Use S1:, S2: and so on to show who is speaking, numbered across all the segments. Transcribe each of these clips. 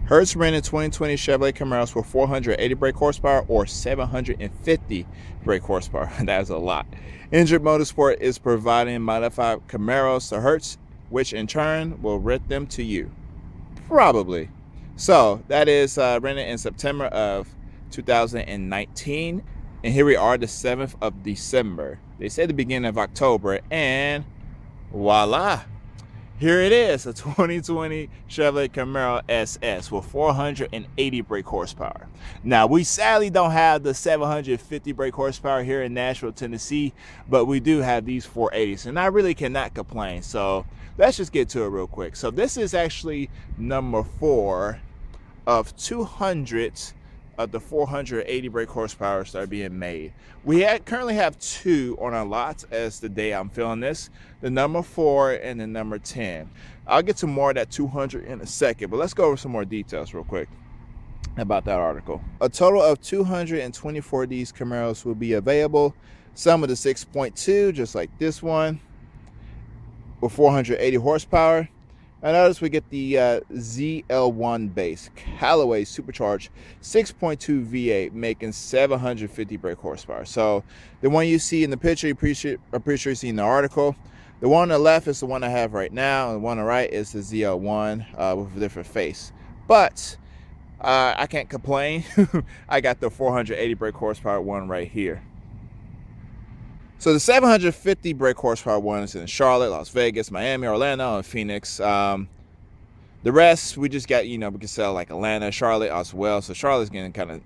S1: Hertz rented 2020 Chevrolet Camaros for 480 brake horsepower or 750 brake horsepower. That is a lot. Hendrick Motorsport is providing modified Camaros to Hertz, which in turn will rent them to you. Probably. So that is rented in September of 2019. And here we are, the 7th of December. They said the beginning of October, and voila. Here it is, a 2020 Chevrolet Camaro SS with 480 brake horsepower. Now, we sadly don't have the 750 brake horsepower here in Nashville, Tennessee, but we do have these 480s, and I really cannot complain. So let's just get to it real quick. So this is actually number 4 of 200 of the 480 brake horsepower that are being made. We currently have 2 on our lots as the day I'm filming this, the number 4 and the number 10. I'll get to more of that 200 in a second, but let's go over some more details real quick about that article. A total of 224 of these Camaros will be available. Some of the 6.2, just like this one, with 480 horsepower. And notice we get the ZL1 base Callaway supercharged 6.2 V8 making 750 brake horsepower. So the one you see in the picture, I'm pretty sure you've seen the article. The one on the left is the one I have right now, and the one on the right is the ZL1 with a different face. But I can't complain. I got the 480 brake horsepower one right here. So the 750 brake horsepower one is in Charlotte, Las Vegas, Miami, Orlando, and Phoenix. The rest, we just got, we can sell like Atlanta, Charlotte as well. So Charlotte's getting kind of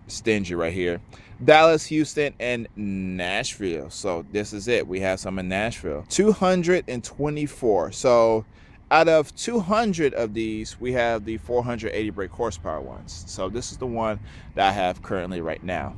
S1: stingy right here. Dallas, Houston, and Nashville. So this is it. We have some in Nashville. 224. So out of 200 of these, we have the 480 brake horsepower ones. So this is the one that I have currently right now.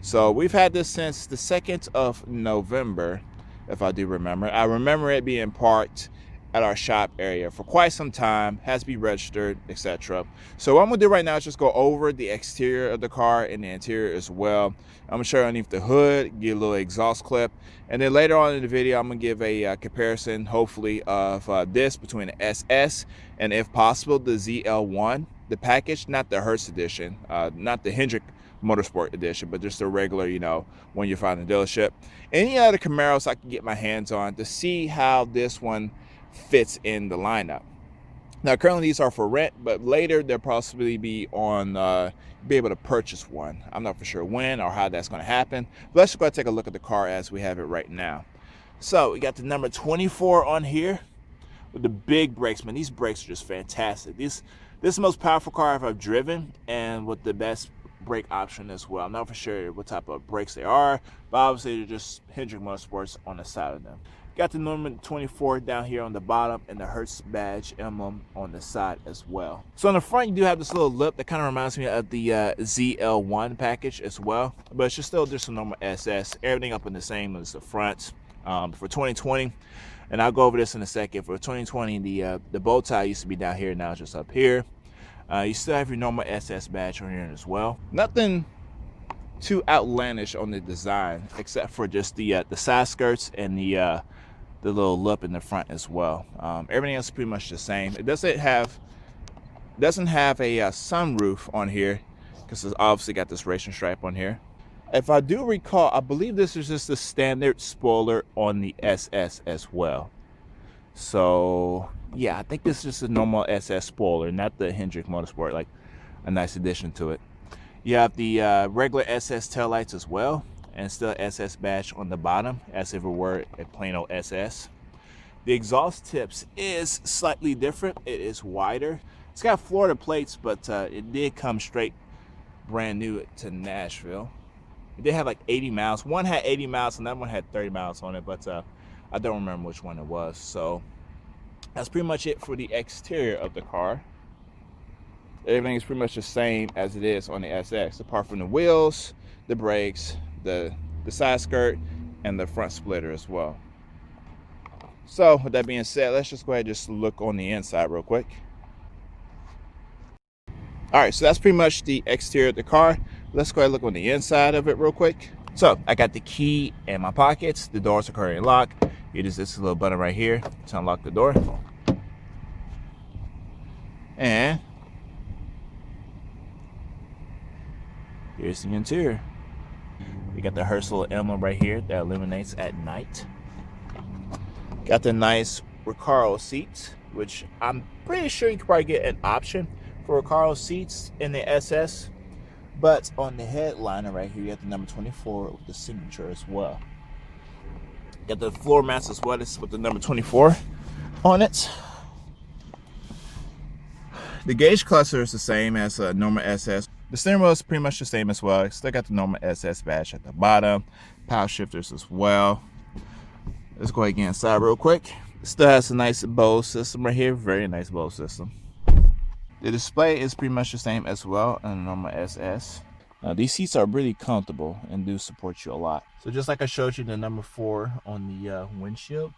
S1: So we've had this since the 2nd of November, if I do remember. I remember it being parked at our shop area for quite some time, has to be registered, etc. So what I'm gonna do right now is just go over the exterior of the car and the interior as well. I'm gonna show you underneath the hood, get a little exhaust clip, and then later on in the video, I'm gonna give a comparison, hopefully, of this between the SS and, if possible, the ZL1, the package, not the Hertz edition, not the Hendrick Motorsport edition, but just a regular, when you find the dealership. Any other Camaros I can get my hands on to see how this one fits in the lineup. Now, currently these are for rent, but later they'll possibly be on, be able to purchase one. I'm not for sure when or how that's going to happen. But let's just go ahead and take a look at the car as we have it right now. So we got the number 24 on here with the big brakes. Man, these brakes are just fantastic. This is the most powerful car I've ever driven, and with the best brake option as well. I'm not for sure what type of brakes they are, but obviously they're just Hendrick Motorsports on the side of them. Got the number 24 down here on the bottom and the Hertz badge emblem on the side as well. So on the front, you do have this little lip that kind of reminds me of the ZL1 package as well, but it's just still just a normal SS. Everything up in the same as the front. For 2020, and I'll go over this in a second. For 2020, the bow tie used to be down here, now it's just up here. You still have your normal SS badge on here as well. Nothing too outlandish on the design, except for just the side skirts and the little lip in the front as well. Everything else is pretty much the same. It doesn't have a sunroof on here because it's obviously got this racing stripe on here. If I do recall, I believe this is just the standard spoiler on the SS as well. So yeah, I think this is just a normal SS spoiler, not the Hendrick Motorsport, like a nice addition to it. You have the regular SS taillights as well, and still SS badge on the bottom, as if it were a plain old SS. The exhaust tips is slightly different. It is wider. It's got Florida plates, but it did come straight brand new to Nashville. It did have like 80 miles. One had 80 miles, another one had 30 miles on it, but I don't remember which one it was. So that's pretty much it for the exterior of the car. Everything is pretty much the same as it is on the SX, apart from the wheels, the brakes, the side skirt, and the front splitter as well. So with that being said, let's just go ahead and just look on the inside real quick. All right, so that's pretty much the exterior of the car. Let's go ahead and look on the inside of it real quick. So I got the key in my pockets. The doors are currently locked. You just this little button right here to unlock the door. And here's the interior. We got the Hertz little emblem right here that illuminates at night. Got the nice Recaro seats, which I'm pretty sure you could probably get an option for Recaro seats in the SS. But on the headliner right here, you got the number 24 with the signature as well. Got the floor mats as well. This is with the number 24 on it. The gauge cluster is the same as a normal SS. The steering wheel is pretty much the same as well. Still got the normal SS badge at the bottom. Power shifters as well. Let's go ahead and get inside real quick. Still has a nice Bose system right here. Very nice Bose system. The display is pretty much the same as well in the normal SS. These seats are really comfortable and do support you a lot. So just like I showed you the number 4 on the windshield,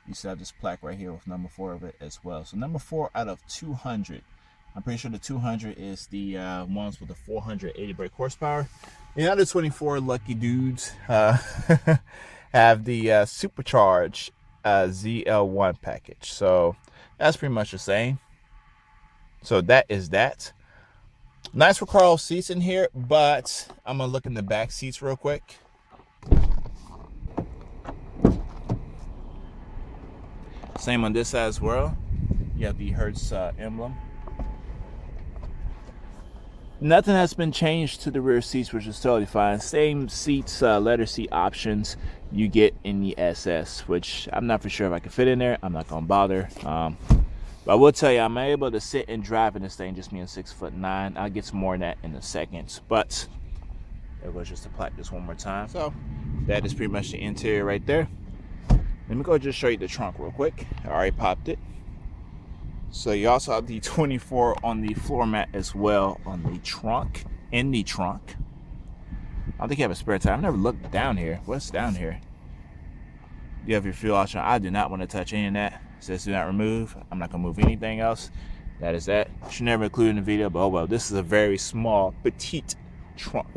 S1: you still have this plaque right here with number 4 of it as well. So number 4 out of 200. I'm pretty sure the 200 is the ones with the 480 brake horsepower. The other 24 lucky dudes have the supercharged ZL1 package. So that's pretty much the same. So that is that. Nice Recaro seats in here, but I'm gonna look in the back seats real quick. Same on this side as well. You have the Hertz emblem. Nothing has been changed to the rear seats, which is totally fine. Same seats, leather seat options you get in the SS, which I'm not for sure if I can fit in there. I'm not gonna bother. But I will tell you, I'm able to sit and drive in this thing, just being 6'9". I'll get some more on that in a second. But it was just to plaque this one more time. So that is pretty much the interior right there. Let me go just show you the trunk real quick. I already popped it. So you also have the 24 on the floor mat as well on the trunk, in the trunk. I don't think you have a spare tire. I've never looked down here. What's down here? You have your fuel option. I do not want to touch any of that. It says do not remove. I'm not gonna move anything else. That is that. Should never include in the video, but oh well. This is a very small, petite trunk.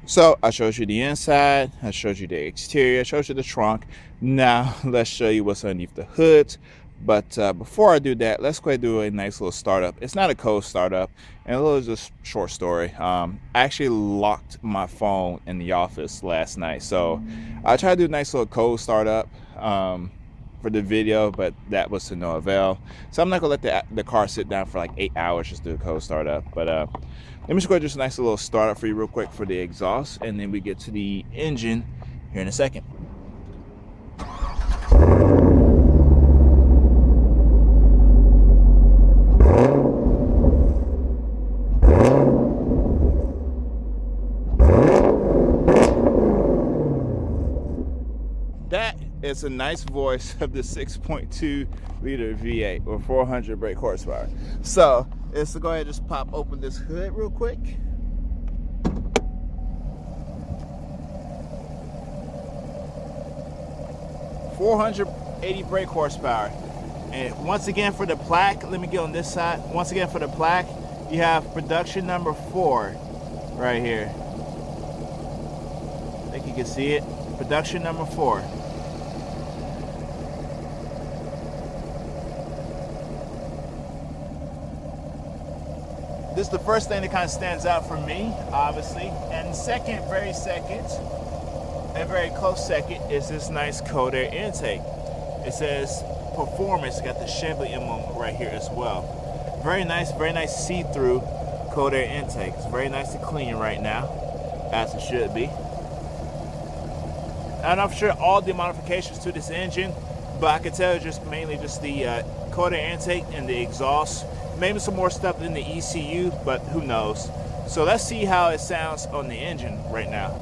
S1: So I showed you the inside, I showed you the exterior, I showed you the trunk. Now let's show you what's underneath the hood. But before I do that, let's go ahead and do a nice little startup. It's not a cold startup, and a little just short story. I actually locked my phone in the office last night, so I tried to do a nice little cold startup for the video, but that was to no avail. So I'm not gonna let the car sit down for like 8 hours just to do a cold startup. But let me just go ahead and do a nice little startup for you real quick for the exhaust, and then we get to the engine here in a second. That is a nice voice of the 6.2 liter V8 or 400 brake horsepower. So let's go ahead and just pop open this hood real quick. $480 brake horsepower. And once again for the plaque, let me get on this side. Once again for the plaque, you have production number 4 right here. I think you can see it. Production number 4. This is the first thing that kind of stands out for me, obviously. And second, very close second, is this nice cold air intake. It says performance, got the Chevy emblem right here as well. Very nice see-through cold air intake. It's very nice and clean right now, as it should be. I'm not sure all the modifications to this engine, but I can tell just mainly just the cold air intake and the exhaust. Maybe some more stuff in the ECU, but who knows. So let's see how it sounds on the engine right now.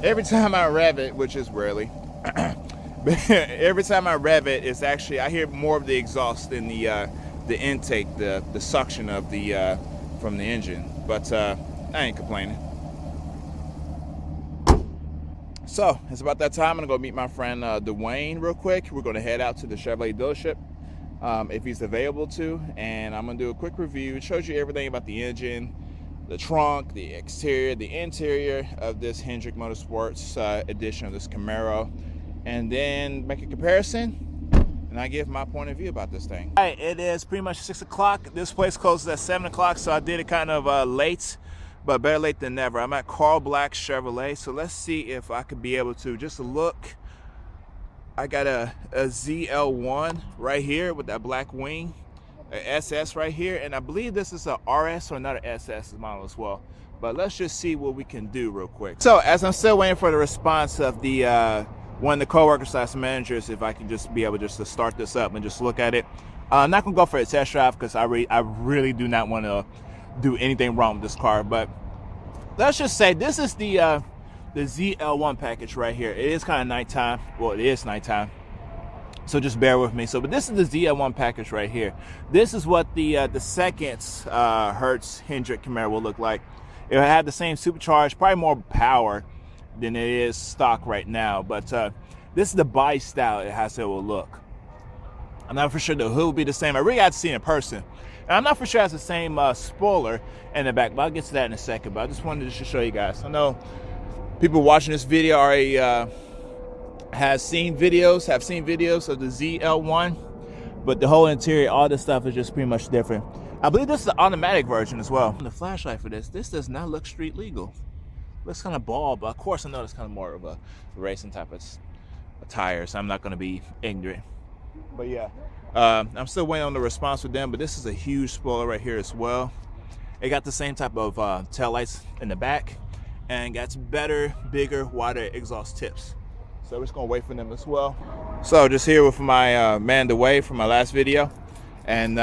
S1: Every time I rev it, which is rarely, but every time I rev it, it's actually, I hear more of the exhaust than the intake, the suction of the from the engine. But I ain't complaining. So it's about that time. I'm gonna go meet my friend Dwayne real quick. We're gonna head out to the Chevrolet dealership. if he's available to, and I'm gonna do a quick review. It shows you everything about the engine, the trunk, the exterior, the interior of this Hendrick Motorsports edition of this Camaro, and then make a comparison, and I give my point of view about this thing. All right, it is pretty much 6 o'clock. This place closes at 7 o'clock, so I did it kind of late, but better late than never. I'm at Carl Black Chevrolet, so let's see if I could be able to just look. I got a ZL1 right here with that black wing, an SS right here, and I believe this is a RS or another SS model as well. But let's just see what we can do real quick. So as I'm still waiting for the response of the one of the co-workers / managers, if I can just be able just to start this up and just look at it. I'm not gonna go for a test drive because I really do not want to do anything wrong with this car. But let's just say this is the ZL1 package right here. It is kind of nighttime. Well, it is nighttime, so just bear with me. But this is the ZL1 package right here. This is what the second Hertz Hendrick Camaro will look like. It will have the same supercharged, probably more power than it is stock right now, but this is the body style it has to look. I'm not for sure the hood will be the same. I really got to see it in person, and I'm not for sure it has the same spoiler in the back, but I'll get to that in a second. But I just wanted to show you guys. I know people watching this video already have seen videos of the ZL1, but the whole interior, all this stuff is just pretty much different. I believe this is the automatic version as well. The flashlight for this does not look street legal. Looks kind of bald, but of course I know it's kind of more of a racing type of tire, so I'm not going to be ignorant. But yeah, I'm still waiting on the response with them, but this is a huge spoiler right here as well. It got the same type of tail lights in the back, and got better, bigger, wider exhaust tips. So we're just going to wait for them as well. So just here with my man DeWay from my last video, and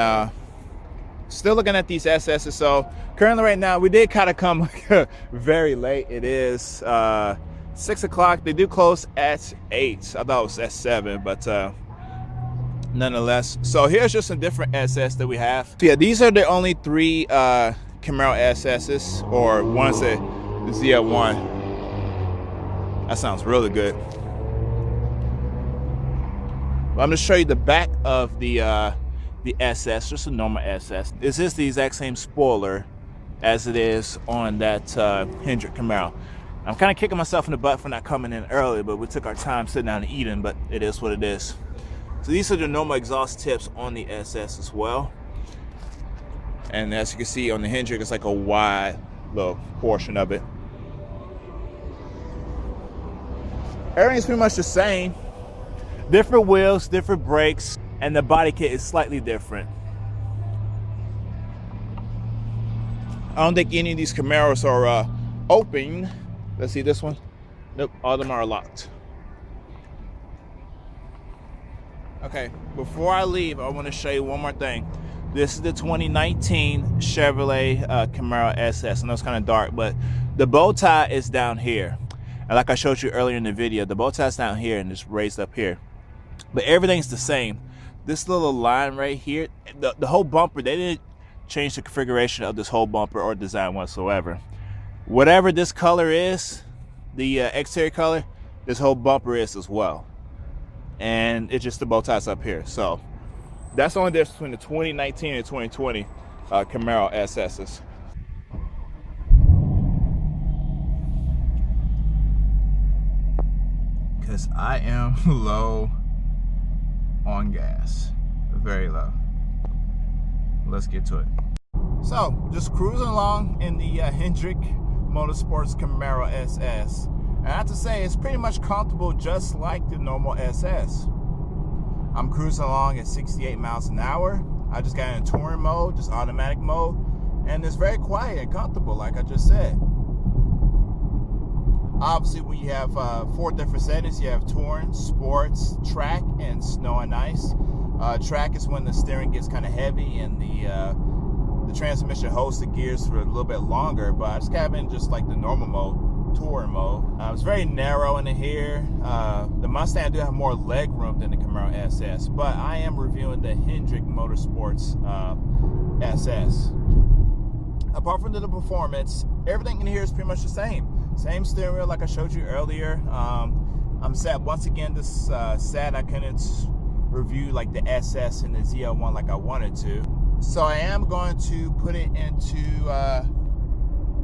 S1: still looking at these SS's. So currently right now, we did kind of come very late. It is 6 o'clock. They do close at 8. I thought it was at 7, but nonetheless. So here's just some different SS that we have. So yeah, these are the only 3 Camaro SS's, or one's the ZL1. That sounds really good. Well, I'm going to show you the back of the SS, just a normal SS. This is the exact same spoiler as it is on that Hendrick Camaro. I'm kind of kicking myself in the butt for not coming in early, but we took our time sitting down and eating, but it is what it is. So these are the normal exhaust tips on the SS as well. And as you can see on the Hendrick, it's like a wide little portion of it. Everything's pretty much the same. Different wheels, different brakes, and the body kit is slightly different. I don't think any of these Camaros are open. Let's see this one. Nope, all of them are locked. Okay, before I leave, I want to show you one more thing. This is the 2019 Chevrolet Camaro SS. I know it's kind of dark, but the bow tie is down here. And like I showed you earlier in the video, the bow tie is down here and it's raised up here. But everything's the same. This little line right here, the whole bumper, they didn't change the configuration of this whole bumper or design whatsoever. Whatever this color is, the exterior color, this whole bumper is as well. And it's just the bow ties up here. So that's the only difference between the 2019 and 2020 Camaro SS's. Because I am low on gas, very low. Let's get to it. So just cruising along in the Hendrick Motorsports Camaro SS, and I have to say it's pretty much comfortable, just like the normal SS. I'm cruising along at 68 miles an hour. I just got in touring mode, just automatic mode, and it's very quiet and comfortable, like I just said. Obviously, when you have 4 different settings, you have touring, sports, track, and snow and ice. Track is when the steering gets kind of heavy and the transmission holds the gears for a little bit longer, but I just got in just like the normal mode, touring mode. It's very narrow in here. The Mustang do have more leg room than the Camaro SS, but I am reviewing the Hendrick Motorsports SS. Apart from the performance, everything in here is pretty much the same. Same steering wheel like I showed you earlier. I'm sad once again. Sad I couldn't review like the SS and the ZL1 like I wanted to. So I am going to put it into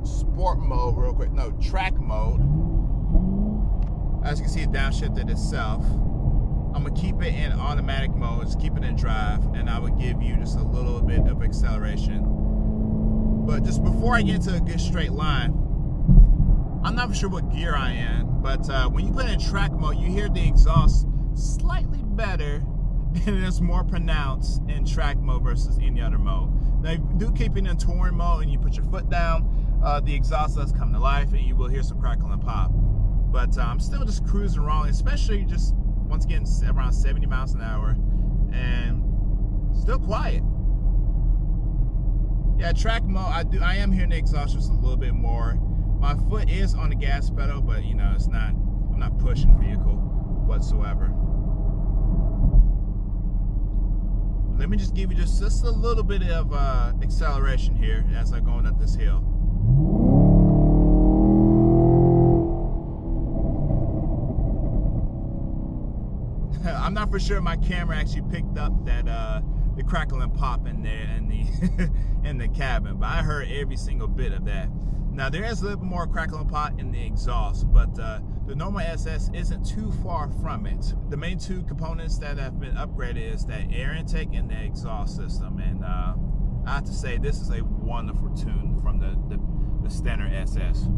S1: sport mode real quick. No, track mode. As you can see, it downshifted itself. I'm gonna keep it in automatic mode, just keep it in drive, and I would give you just a little bit of acceleration. But just before I get into a good straight line, I'm not sure what gear I am, but when you put it in track mode, you hear the exhaust slightly better, and it's more pronounced in track mode versus any other mode. Now, if you do keep it in touring mode and you put your foot down, the exhaust does come to life, and you will hear some crackle and pop. But I'm still just cruising along, especially just once again around 70 miles an hour, and still quiet. Yeah, track mode, I am hearing the exhaust just a little bit more. My foot is on the gas pedal, but you know, I'm not pushing the vehicle whatsoever. Let me just give you just a little bit of acceleration here as I'm going up this hill. I'm not for sure my camera actually picked up that the crackle and pop in there in the in the cabin, but I heard every single bit of that. Now there is a little bit more crackle and pop in the exhaust, but the normal SS isn't too far from it. The main two components that have been upgraded is that air intake and the exhaust system, and I have to say this is a wonderful tune from the standard SS.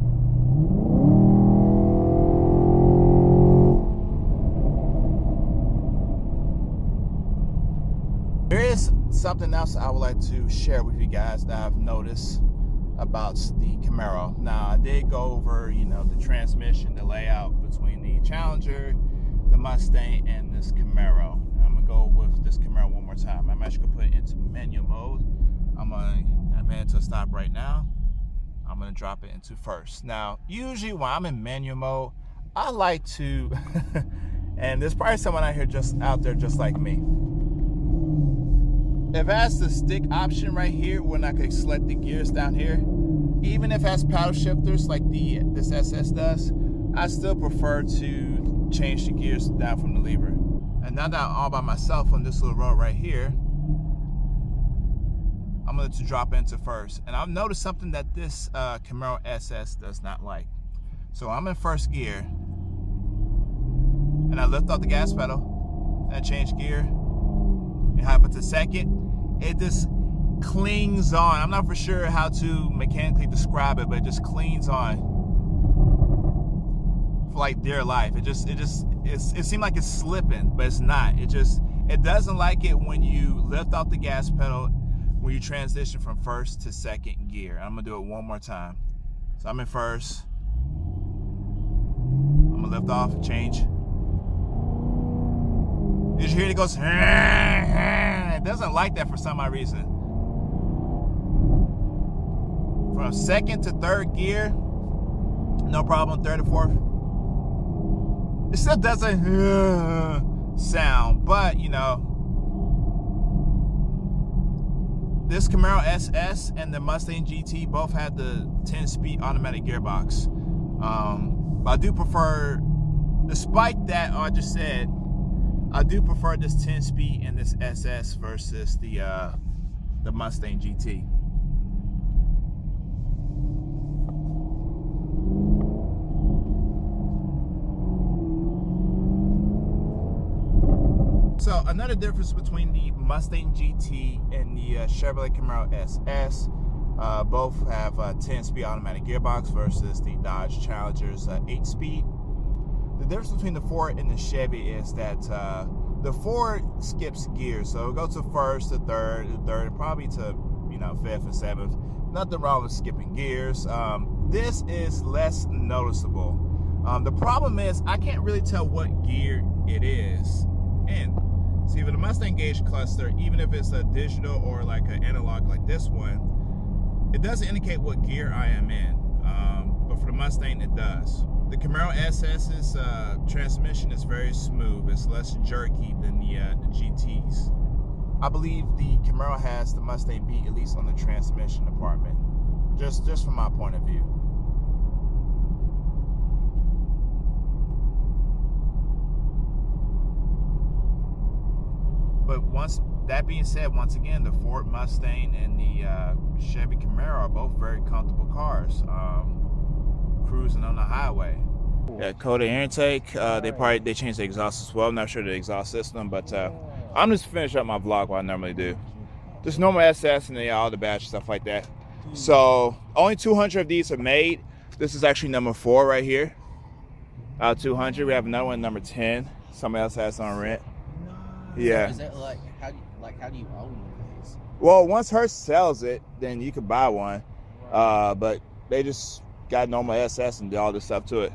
S1: There is something else I would like to share with you guys that I've noticed about the Camaro. Now, I did go over, you know, the transmission, the layout between the Challenger, the Mustang, and this Camaro. And I'm gonna go with this Camaro one more time. I'm actually gonna put it into manual mode. I'm heading to a stop right now. I'm gonna drop it into first. Now, usually when I'm in manual mode, I like to, and there's probably someone out there just like me. If it has the stick option right here, when I could select the gears down here, even if it has paddle shifters like this SS does, I still prefer to change the gears down from the lever. And now that I'm all by myself on this little road right here, I'm going to drop into first. And I've noticed something that this Camaro SS does not like. So I'm in first gear, and I lift off the gas pedal, and I change gear, and hop into second. It just clings on. I'm not for sure how to mechanically describe it, but it just clings on for like dear life. It seemed like it's slipping, but it's not. It doesn't like it when you lift off the gas pedal when you transition from first to second gear. I'm gonna do it one more time. So I'm in first. I'm gonna lift off, change. Did you hear it goes? It doesn't like that for some odd reason. From second to third gear, no problem. Third to fourth, it still doesn't sound, but you know, this Camaro SS and the Mustang GT both had the 10-speed automatic gearbox. But I do prefer, despite that I just said, I do prefer this 10-speed in this SS versus the Mustang GT. So another difference between the Mustang GT and the Chevrolet Camaro SS, both have a 10-speed automatic gearbox versus the Dodge Challenger's 8-speed. The difference between the Ford and the Chevy is that the Ford skips gears, so it goes to first, to third, probably to, you know, fifth and seventh. Nothing wrong with skipping gears. This is less noticeable. The problem is I can't really tell what gear it is in. See, with the Mustang gauge cluster, even if it's a digital or like an analog like this one, it doesn't indicate what gear I am in. But for the Mustang, it does. The Camaro SS's transmission is very smooth. It's less jerky than the GTs. I believe the Camaro has the Mustang beat, at least on the transmission department, just from my point of view. But once that being said, once again, the Ford Mustang and the Chevy Camaro are both very comfortable cars. Cruising on the highway. Yeah, coated air intake. They changed the exhaust as well. I'm not sure the exhaust system, but I'm just finish up my vlog what I normally do. Just normal SS and then all the badge stuff like that. So only 200 of these are made. This is actually number 4 right here. 200. We have another one, number 10. Somebody else has on rent. Yeah.
S2: Is that how do you own these?
S1: Well, once Hertz sells it, then you could buy one. But they just got normal SS and did all this stuff to it.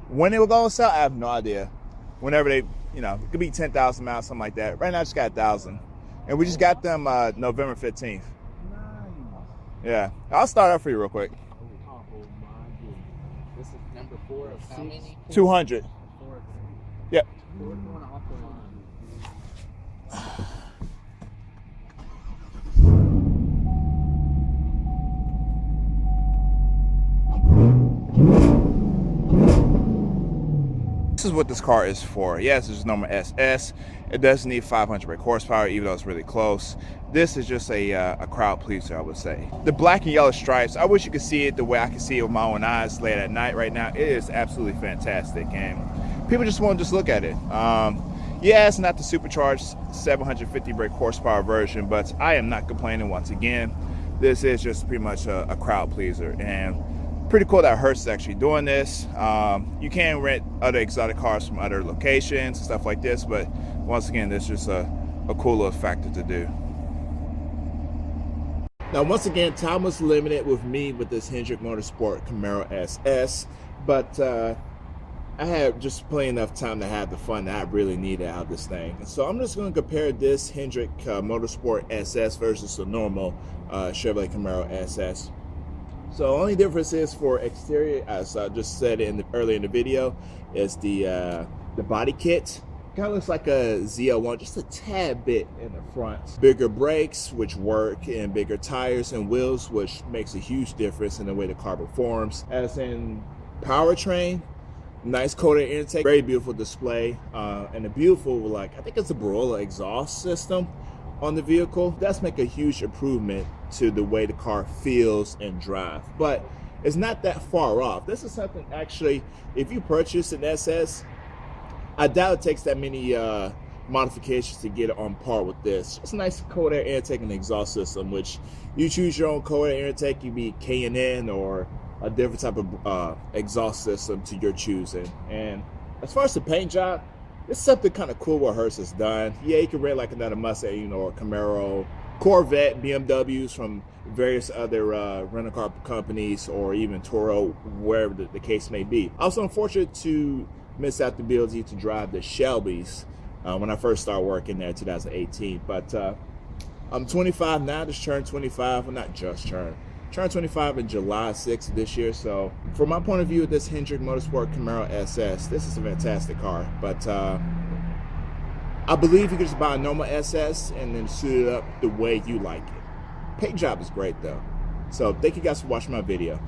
S1: When it will go on sale, I have no idea. Whenever they, it could be 10,000 miles, something like that. Right now, I just got 1,000, and we just got them November 15th. Yeah, I'll start off for you real quick.
S2: Oh my goodness! This is number 4 of how many?
S1: 200. Yep. This is what this car is for. Yes, it's normal SS. It doesn't need 500 brake horsepower, even though it's really close. This is just a crowd pleaser, I would say. The black and yellow stripes, I wish you could see it the way I can see it with my own eyes late at night right now. It is absolutely fantastic, and people just want to just look at it. Yeah, it's not the supercharged 750 brake horsepower version, but I am not complaining once again. This is just pretty much a crowd pleaser, and pretty cool that Hertz is actually doing this. You can rent other exotic cars from other locations and stuff like this, but once again, this is just a cool little factor to do. Now, once again, time was limited with me with this Hendrick Motorsport Camaro SS, but I had just plenty enough time to have the fun that I really needed out of this thing. So I'm just going to compare this Hendrick Motorsport SS versus the normal Chevrolet Camaro SS. So the only difference is for exterior, as I just said earlier in the video, is the body kit. Kind of looks like a Z01, just a tad bit in the front. Bigger brakes, which work, and bigger tires and wheels, which makes a huge difference in the way the car performs. As in powertrain, nice coated intake, very beautiful display, and a beautiful, I think it's a Barola exhaust system on the vehicle. Does make a huge improvement to the way the car feels and drive, but it's not that far off. This is something actually, if you purchase an SS, I doubt it takes that many modifications to get it on par with this. It's a nice cold air intake and exhaust system, which you choose your own cold air intake. You be K&N or a different type of exhaust system to your choosing. And as far as the paint job, it's something kind of cool what Hertz has done. Yeah, you can rent like another Mustang, or Camaro, Corvette, BMWs from various other rental car companies, or even Toro, wherever the case may be. I was unfortunate to miss out the ability to drive the Shelbys when I first started working there in 2018. But I'm 25 now, just turned 25. Well, not just turned 25 in July 6th of this year. So from my point of view, this Hendrick Motorsport Camaro SS, this is a fantastic car. But I believe you can just buy a normal SS and then suit it up the way you like it. Paint job is great though. So thank you guys for watching my video.